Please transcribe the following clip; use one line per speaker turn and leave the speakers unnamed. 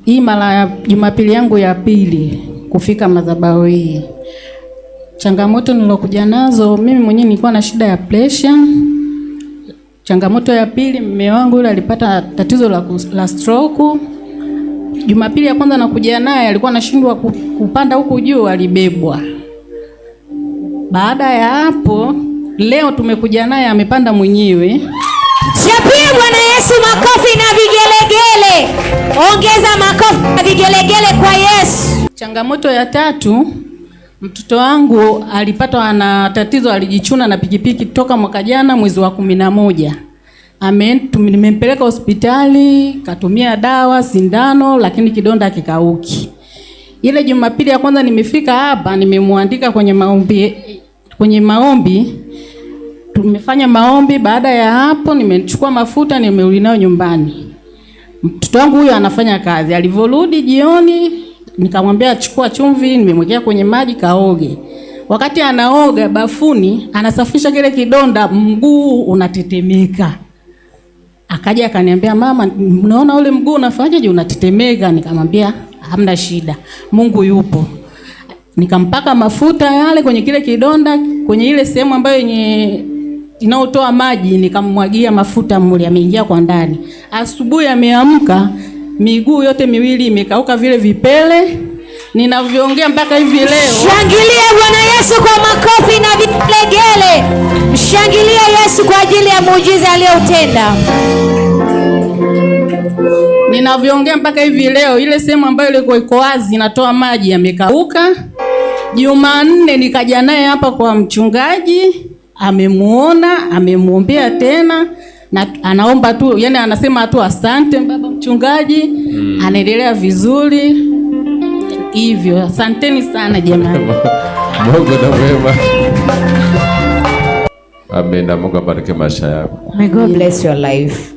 Hii mara ya Jumapili yangu ya pili kufika madhabahu hii. Changamoto nilokuja nazo, mimi mwenyewe nilikuwa na shida ya pressure. Changamoto ya pili, mume wangu yule alipata tatizo la stroke. Jumapili ya kwanza nakuja naye alikuwa anashindwa kupanda huku juu, alibebwa. Baada ya hapo leo tumekuja naye amepanda mwenyewe.
Chapia Bwana Yesu makofi na vigelegele. Ongeza makofi na vigelegele kwa Yesu.
Changamoto ya tatu, mtoto wangu alipatwa na tatizo, alijichuna na pikipiki toka mwaka jana mwezi wa 11. Nimempeleka hospitali, katumia dawa, sindano, lakini kidonda kikauki. Ile Jumapili ya kwanza nimefika hapa, nimemwandika kwenye maombi. Tumefanya maombi, baada ya hapo nimechukua mafuta nimerudi nayo nyumbani. Mtoto wangu huyo anafanya kazi. Alivorudi jioni nikamwambia achukua chumvi, nimemwekea kwenye maji kaoge. Wakati anaoga bafuni, anasafisha kile kidonda, mguu unatetemeka. Akaja akaniambia, mama, unaona ule mguu unafanyaje unatetemeka? Nikamwambia hamna shida, Mungu yupo. Nikampaka mafuta yale kwenye kile kidonda, kwenye ile sehemu ambayo inaotoa maji, nikamwagia mafuta mule, ameingia kwa ndani. Asubuhi ameamka, miguu yote miwili imekauka vile vipele. Ninavyoongea mpaka hivi leo.
Shangilia Bwana Yesu kwa makofi na vigelegele. Mshangilia Yesu kwa ajili ya muujiza aliyoutenda.
Ninavyoongea mpaka hivi leo, ile sehemu ambayo ilikuwa iko wazi inatoa maji yamekauka. Jumanne nikaja naye hapa kwa mchungaji, amemuona, amemuombea tena na anaomba tu, yani anasema tu asante baba mchungaji. Anaendelea vizuri. Hivyo asanteni sana jamani.
Mungu na wema. Amen. Mungu abariki maisha yako.
May God bless your life.